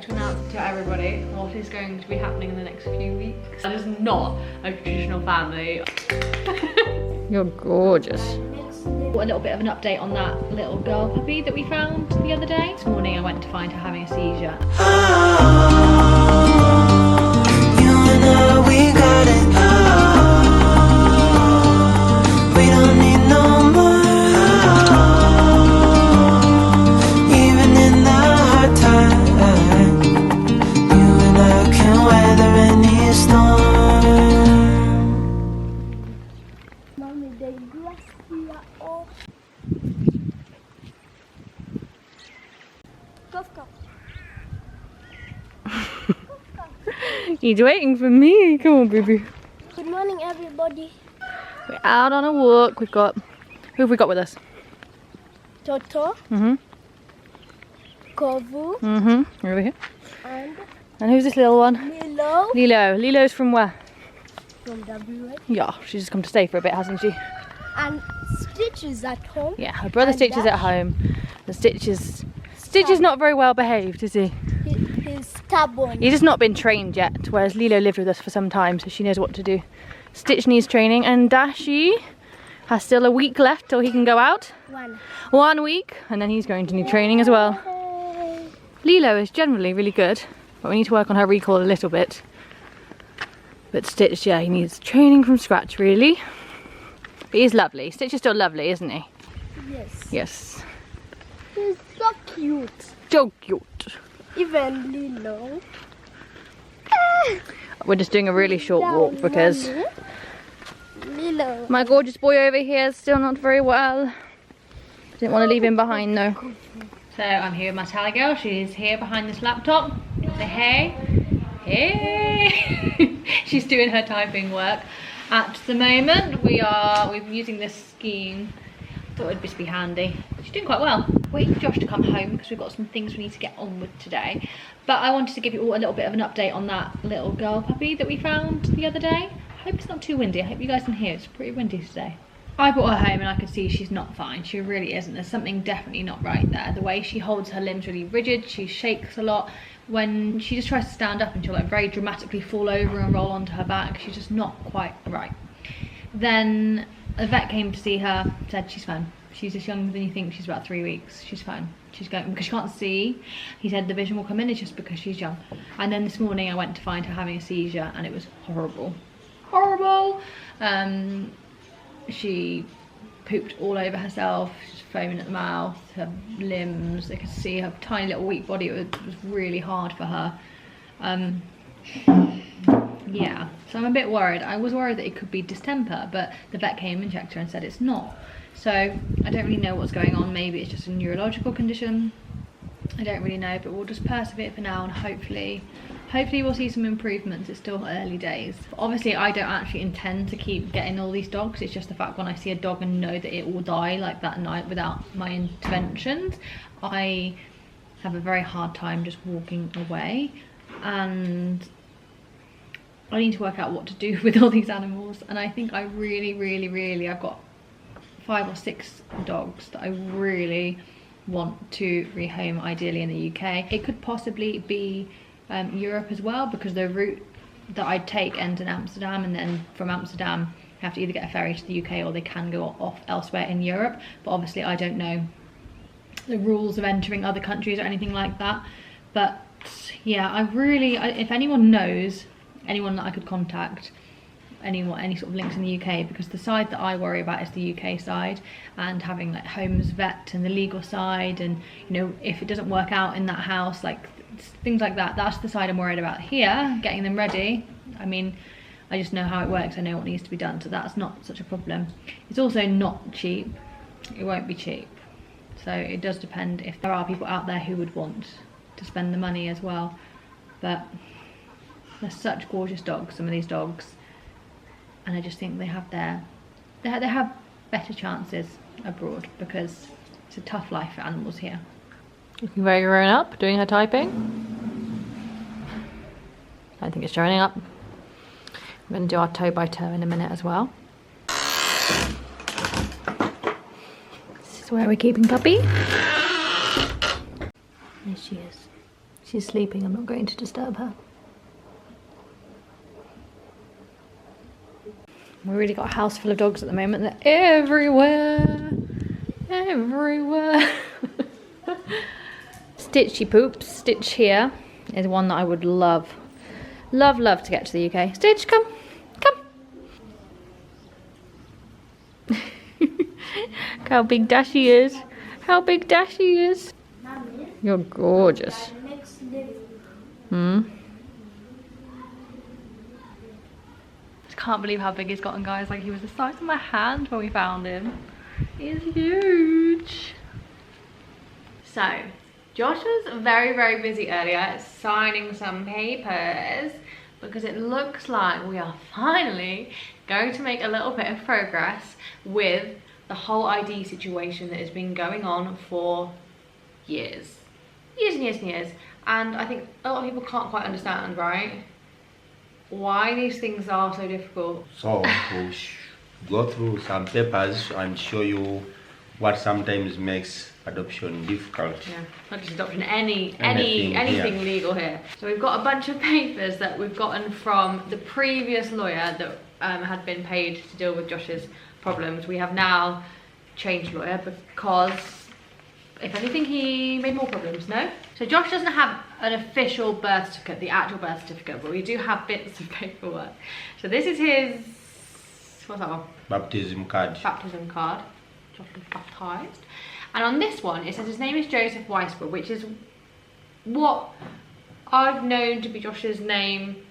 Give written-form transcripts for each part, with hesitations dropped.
like to announce to everybody what is going to be happening in the next few weeks. That is not a traditional family. You're gorgeous. A little bit of an update on that little girl puppy that we found the other day. This morning I went to find her having a seizure. You and I, we got it. We don't need no more. Even in the hard times, you and I can weather any storm. Mommy, they bless you all. Go. He's waiting for me. Come on, baby. Good morning, everybody. We're out on a walk. Who have we got with us? Toto, Kovu, Over here. and who's this little one? Milo Lilo's from where? from WA. Yeah, she's just come to stay for a bit, hasn't she? And Stitch is at home. Yeah, her brother And Stitch is at Dash? home. And Stitch is not very well behaved, is he? He's stubborn. He's just not been trained yet, whereas Lilo lived with us for some time, so she knows what to do. Stitch needs training, and Dashy has still a week left till he can go out. 1 week, and then he's going to need training as well. Yay. Lilo is generally really good, but we need to work on her recall a little bit. But Stitch, yeah, he needs training from scratch, really. But he's lovely. Stitch is still lovely, isn't he? Yes. Yes. He's so cute. So cute. Even Lilo. We're just doing a really short walk because Lilo. my gorgeous boy over here is still not very well. Didn't want to leave him behind though. So I'm here with my Tallie girl. She's here behind this laptop. Say hey. Hey. She's doing her typing work. At the moment we've been using this scheme. Thought it'd just be handy. She's doing quite well. Waiting for Josh to come home because we've got some things we need to get on with today. But I wanted to give you all a little bit of an update on that little girl puppy that we found the other day. I hope it's not too windy. I hope you guys can hear. It's pretty windy today. I brought her home and I could see she's not fine. She really isn't. There's something definitely not right there. The way she holds her limbs really rigid. She shakes a lot. When she just tries to stand up and she'll like very dramatically fall over and roll onto her back. She's just not quite right. Then a vet came to see her, said she's fine. She's just younger than you think. She's about 3 weeks. She's fine. She's going, because she can't see. He said the vision will come in, it's just because she's young. And then this morning I went to find her having a seizure and it was horrible. Horrible. She pooped all over herself. She's foaming at the mouth, her limbs. They could see her tiny little weak body. It was really hard for her. Yeah, so I'm a bit worried. I was worried that it could be distemper, but the vet came and checked her and said it's not. So I don't really know what's going on. Maybe it's just a neurological condition. I don't really know, but we'll just persevere for now and hopefully we'll see some improvements. It's still early days. But obviously I don't actually intend to keep getting all these dogs. It's just the fact when I see a dog and know that it will die like that night without my interventions, I have a very hard time just walking away, and I need to work out what to do with all these animals. And I think I really I've got 5 or 6 dogs that I really want to rehome, ideally in the UK. It could possibly be Europe as well, because the route that I'd take ends in Amsterdam, and then from Amsterdam you have to either get a ferry to the UK or they can go off elsewhere in Europe. But obviously I don't know the rules of entering other countries or anything like that. But yeah, if anyone knows anyone that I could contact, any sort of links in the UK, because the side that I worry about is the UK side, and having like homes vet and the legal side, and you know, if it doesn't work out in that house, like things like that, that's the side I'm worried about. Here, getting them ready, I mean, I just know how it works. I know what needs to be done, so that's not such a problem. It's also not cheap. It won't be cheap, so it does depend if there are people out there who would want to spend the money as well. But they're such gorgeous dogs, some of these dogs, and I just think they have better chances abroad, because it's a tough life for animals here. Looking very grown up, doing her typing. I think it's showing up. We're going to do our toe by toe in a minute as well. This is where we're keeping Puppy. There she is. She's sleeping, I'm not going to disturb her. We really got a house full of dogs at the moment. They're everywhere. Everywhere. Stitchy poops. Stitch here is one that I would love to get to the UK. Stitch, come. Come. Look how big Dashy is. How big Dashy is. You're gorgeous. Can't believe how big he's gotten, guys. Like, he was the size of my hand when we found him. He's huge. So Josh was very busy earlier signing some papers because it looks like we are finally going to make a little bit of progress with the whole ID situation that has been going on for years and years. And I think a lot of people can't quite understand, right, why these things are so difficult. So we'll go through some papers and show you what sometimes makes adoption difficult. Yeah, not just adoption, anything here. legal here. So we've got a bunch of papers that we've gotten from the previous lawyer that had been paid to deal with Josh's problems. We have now changed lawyer because, if anything, he made more problems, no? So Josh doesn't have an official birth certificate, the actual birth certificate, but we do have bits of paperwork. So this is his, what's that one? Baptism card. Baptism card. Josh was baptised. And on this one, it says his name is Joseph Weisberg, which is what I've known to be Josh's name,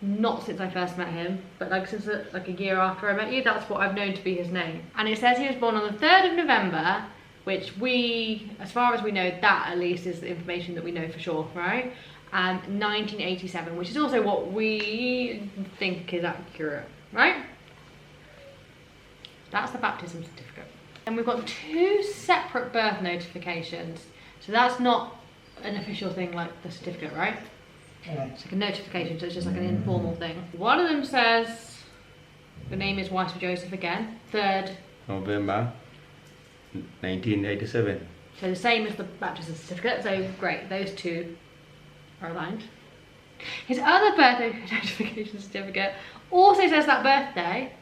not since I first met him, but like since like a year after I met you, that's what I've known to be his name. And it says he was born on the 3rd of November, which we, as far as we know, that at least is the information that we know for sure, right? And 1987, which is also what we think is accurate, right? That's the baptism certificate. And we've got 2 separate birth notifications. So that's not an official thing like the certificate, right? It's like a notification, so it's just like an informal thing. One of them says the name is Weisberg Joseph again, 3rd November 1987. So the same as the baptism certificate, so great, those 2 are aligned. His other birth notification certificate also says that birthday,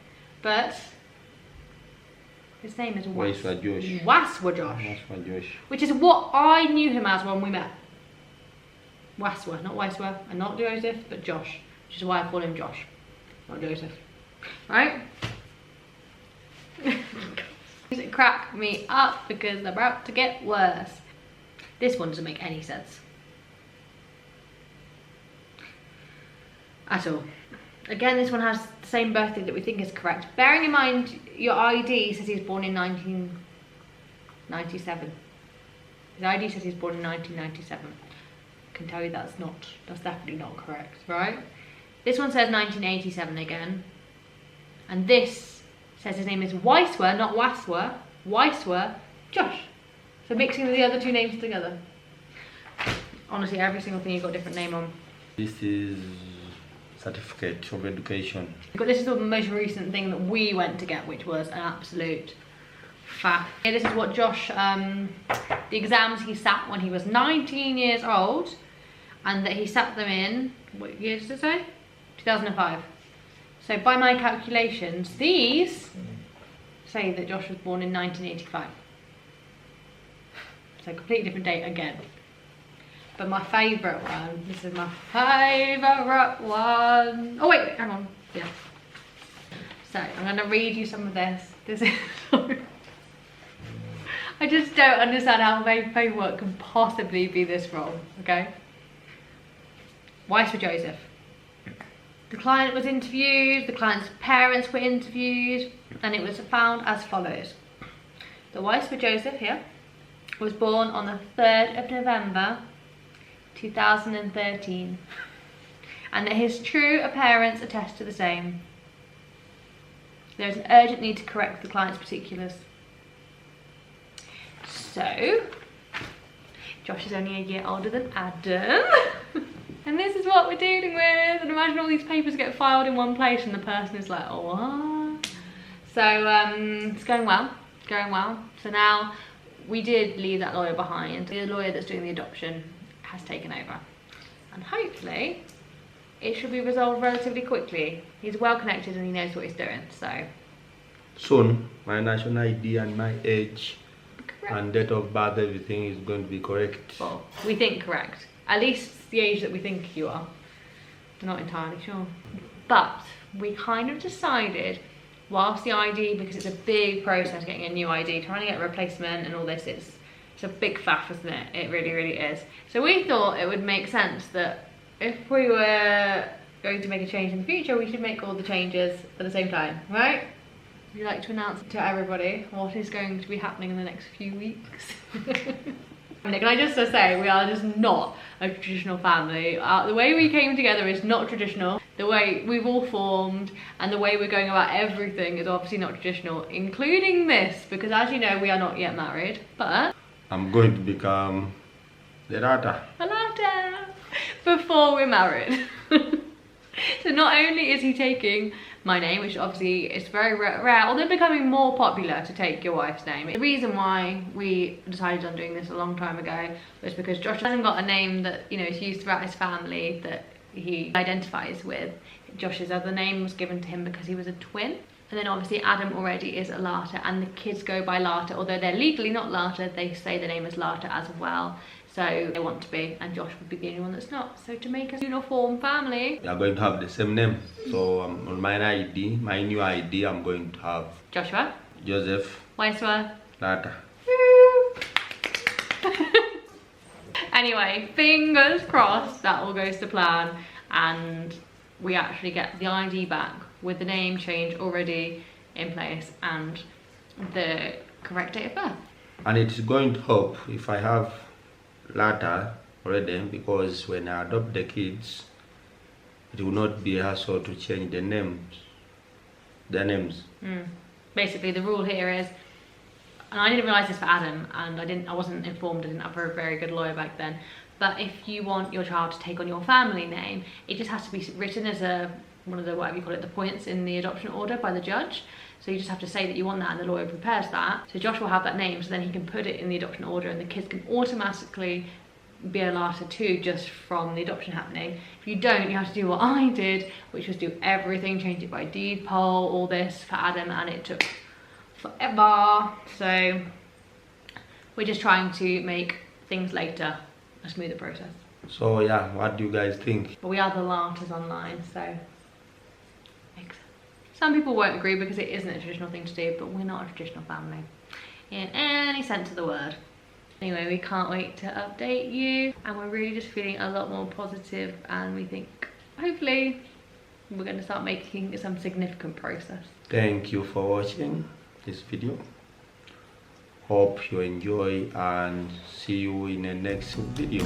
but his name is Weisberg Josh. Weisberg Josh. Weisberg Josh. Which is what I knew him as when we met. Weisberg, not Weisberg, and not Joseph, but Josh, which is why I call him Josh, not Joseph. Right? It cracked me up because they're about to get worse. This one doesn't make any sense at all. Again, this one has the same birthday that we think is correct. Bearing in mind your ID says he's born in 1997. His ID says he's born in 1997. I can tell you that's definitely not correct, right? This one says 1987 again. And this says his name is Weisberg, not Waswer. Weisberg Josh. So mixing the other 2 names together. Honestly, every single thing you've got a different name on. This is certificate of education. But this is the most recent thing that we went to get, which was an absolute fact. Okay, this is what Josh, the exams he sat when he was 19 years old, and that he sat them in, what year does it say? 2005. So by my calculations, these say that Josh was born in 1985. So completely different date again. But my favourite one, this is my favourite one. Oh wait, hang on, yeah. So I'm going to read you some of this. This is, I just don't understand how my paperwork can possibly be this wrong, okay? Weisberg Joseph. The client was interviewed, the client's parents were interviewed, and it was found as follows. The Weisberg Joseph here was born on the 3rd of November 2013, and that his true parents attest to the same. There is an urgent need to correct the client's particulars. So, Josh is only a year older than Adam. And this is what we're dealing with. And imagine all these papers get filed in one place and the person is like, oh, what? So it's going well, So now we did leave that lawyer behind, the lawyer that's doing the adoption. has taken over. And hopefully it should be resolved relatively quickly. He's well connected and he knows what he's doing, so. Soon, my national ID and my age Correct. and date of birth, everything is going to be correct. Well, we think correct. At least the age that we think you are. We're not entirely sure. But we kind of decided, whilst the ID, because it's a big process getting a new ID, trying to get a replacement and all this, it's a big faff, isn't it? It really, really is. So we thought it would make sense that if we were going to make a change in the future, we should make all the changes at the same time, right? Would you like to announce to everybody what is going to be happening in the next few weeks? Can I just say, we are just not a traditional family. The way we came together is not traditional. The way we've all formed and the way we're going about everything is obviously not traditional, including this, because as you know, we are not yet married, but I'm going to become the Larter. a Larter before we're married. So not only is he taking my name, which obviously is very rare, although becoming more popular to take your wife's name. The reason why we decided on doing this a long time ago was because Josh hasn't got a name that, you know, is used throughout his family that he identifies with. Josh's other name was given to him because he was a twin. And then obviously Adam already is a Larter, and the kids go by Larter, although they're legally not Larter, they say the name is Larter as well. So they want to be, and Josh would be the only one that's not. So to make a uniform family, We are going to have the same name. So on my ID, my new ID, I'm going to have Joshua, Joseph Waiswa. Larter. Anyway, fingers crossed that all goes to plan and we actually get the ID back with the name change already in place and the correct date of birth. And it's going to help if I have Larter already, because when I adopt the kids, it will not be a hassle to change the names. Basically, the rule here is, and I didn't realise this for Adam, and I wasn't informed, I didn't have a very good lawyer back then, but if you want your child to take on your family name, it just has to be written as one of the, whatever you call it, the points in the adoption order by the judge. So you just have to say that you want that and the lawyer prepares that. So Josh will have that name, so then he can put it in the adoption order and the kids can automatically be a Larter too, just from the adoption happening. If you don't, you have to do what I did, which was do everything, change it by deed poll, all this for Adam, and it took forever. So we're just trying to make things later a smoother process. So yeah, what do you guys think? But we are the Larters online, so some people won't agree because it isn't a traditional thing to do, but we're not a traditional family in any sense of the word. Anyway, we can't wait to update you, and we're really just feeling a lot more positive, and we think hopefully we're going to start making some significant progress. Thank you for watching this video. Hope you enjoy and see you in the next video.